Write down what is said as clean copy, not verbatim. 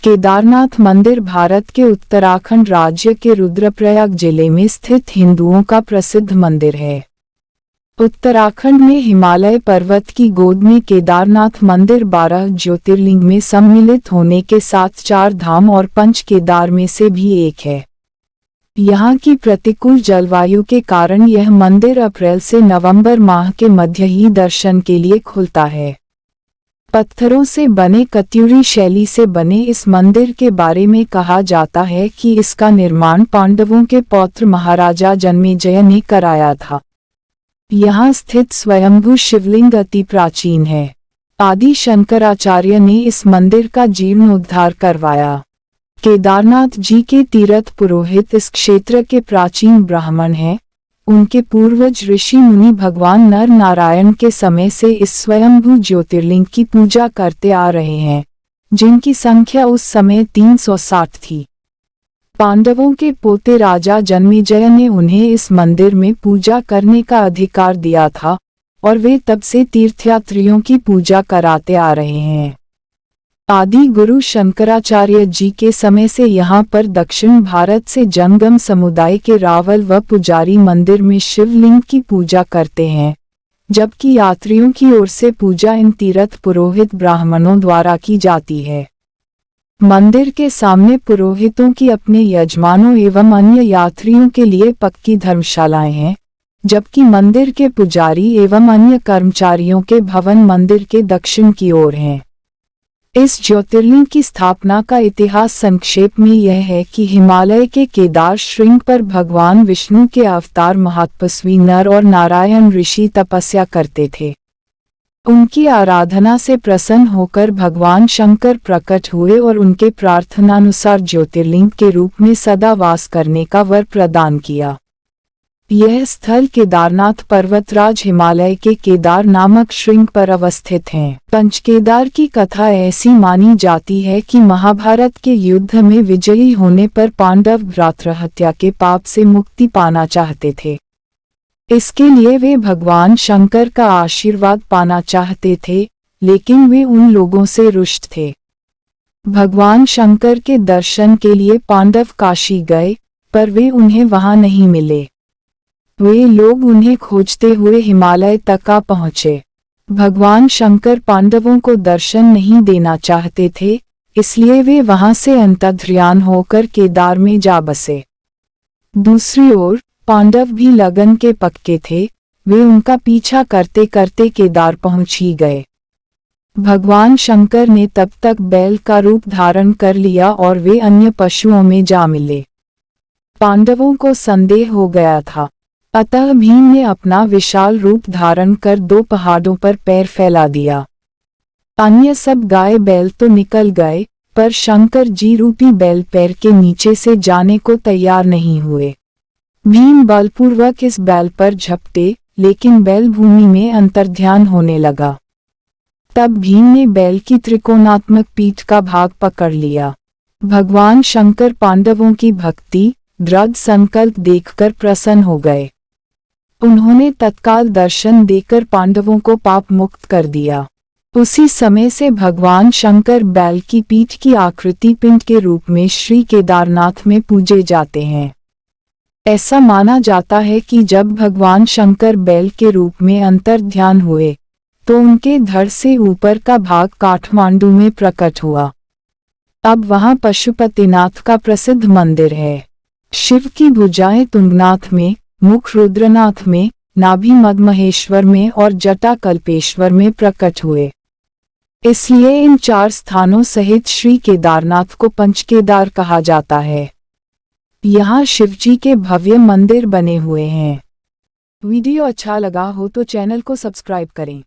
केदारनाथ मंदिर भारत के उत्तराखंड राज्य के रुद्रप्रयाग जिले में स्थित हिंदुओं का प्रसिद्ध मंदिर है। उत्तराखंड में हिमालय पर्वत की गोद में केदारनाथ मंदिर 12 ज्योतिर्लिंग में सम्मिलित होने के साथ 4 धाम और 5 केदार में से भी एक है। यहाँ की प्रतिकूल जलवायु के कारण यह मंदिर अप्रैल से नवंबर माह के मध्य ही दर्शन के लिए खुलता है। पत्थरों से बने कत्यूरी शैली से बने इस मंदिर के बारे में कहा जाता है कि इसका निर्माण पांडवों के पौत्र महाराजा जन्मेजय ने कराया था। यहाँ स्थित स्वयंभू शिवलिंग अति प्राचीन है। आदि शंकराचार्य ने इस मंदिर का जीर्णोद्धार करवाया। केदारनाथ जी के तीर्थ पुरोहित इस क्षेत्र के प्राचीन ब्राह्मण हैं। उनके पूर्वज ऋषि मुनि भगवान नर नारायण के समय से इस स्वयंभू ज्योतिर्लिंग की पूजा करते आ रहे हैं, जिनकी संख्या उस समय 360 थी। पांडवों के पोते राजा जन्मेजय ने उन्हें इस मंदिर में पूजा करने का अधिकार दिया था और वे तब से तीर्थयात्रियों की पूजा कराते आ रहे हैं। आदि गुरु शंकराचार्य जी के समय से यहाँ पर दक्षिण भारत से जंगम समुदाय के रावल व पुजारी मंदिर में शिवलिंग की पूजा करते हैं, जबकि यात्रियों की ओर से पूजा इन तीर्थ पुरोहित ब्राह्मणों द्वारा की जाती है। मंदिर के सामने पुरोहितों की अपने यजमानों एवं अन्य यात्रियों के लिए पक्की धर्मशालाएं हैं, जबकि मंदिर के पुजारी एवं अन्य कर्मचारियों के भवन मंदिर के दक्षिण की ओर हैं। इस ज्योतिर्लिंग की स्थापना का इतिहास संक्षेप में यह है कि हिमालय के केदार श्रृंग पर भगवान विष्णु के अवतार महातपस्वी नर और नारायण ऋषि तपस्या करते थे। उनकी आराधना से प्रसन्न होकर भगवान शंकर प्रकट हुए और उनके प्रार्थनानुसार ज्योतिर्लिंग के रूप में सदा वास करने का वर प्रदान किया। यह स्थल केदारनाथ पर्वतराज हिमालय के केदार नामक श्रृंग पर अवस्थित है। पंचकेदार की कथा ऐसी मानी जाती है कि महाभारत के युद्ध में विजयी होने पर पांडव भ्रातृहत्या के पाप से मुक्ति पाना चाहते थे। इसके लिए वे भगवान शंकर का आशीर्वाद पाना चाहते थे, लेकिन वे उन लोगों से रुष्ट थे। भगवान शंकर के दर्शन के लिए पांडव काशी गए, पर वे उन्हें वहां नहीं मिले। वे लोग उन्हें खोजते हुए हिमालय तक आ पहुँचे। भगवान शंकर पांडवों को दर्शन नहीं देना चाहते थे, इसलिए वे वहां से अंतर्ध्यान होकर केदार में जा बसे। दूसरी ओर पांडव भी लगन के पक्के थे, वे उनका पीछा करते करते केदार पहुंच ही गए। भगवान शंकर ने तब तक बैल का रूप धारण कर लिया और वे अन्य पशुओं में जा मिले। पांडवों को संदेह हो गया था, अतः भीम ने अपना विशाल रूप धारण कर 2 पहाड़ों पर पैर फैला दिया। अन्य सब गाय बैल तो निकल गए, पर शंकर जी रूपी बैल पैर के नीचे से जाने को तैयार नहीं हुए। भीम बलपूर्वक इस बैल पर झपटे, लेकिन बैल भूमि में अंतर्ध्यान होने लगा। तब भीम ने बैल की त्रिकोणात्मक पीठ का भाग पकड़ लिया। भगवान शंकर पांडवों की भक्ति, दृढ़ संकल्प देखकर प्रसन्न हो गए। उन्होंने तत्काल दर्शन देकर पांडवों को पाप मुक्त कर दिया। उसी समय से भगवान शंकर बैल की पीठ की आकृति पिंड के रूप में श्री केदारनाथ में पूजे जाते हैं। ऐसा माना जाता है कि जब भगवान शंकर बैल के रूप में अंतर्ध्यान हुए, तो उनके धड़ से ऊपर का भाग काठमांडू में प्रकट हुआ। अब वहां पशुपतिनाथ का प्रसिद्ध मंदिर है। शिव की भुजाएं तुंगनाथ में, मुख रुद्रनाथ में, नाभि मदमहेश्वर में और जटा कल्पेश्वर में प्रकट हुए। इसलिए इन 4 स्थानों सहित श्री केदारनाथ को पंचकेदार कहा जाता है। यहाँ शिवजी के भव्य मंदिर बने हुए हैं। वीडियो अच्छा लगा हो तो चैनल को सब्सक्राइब करें।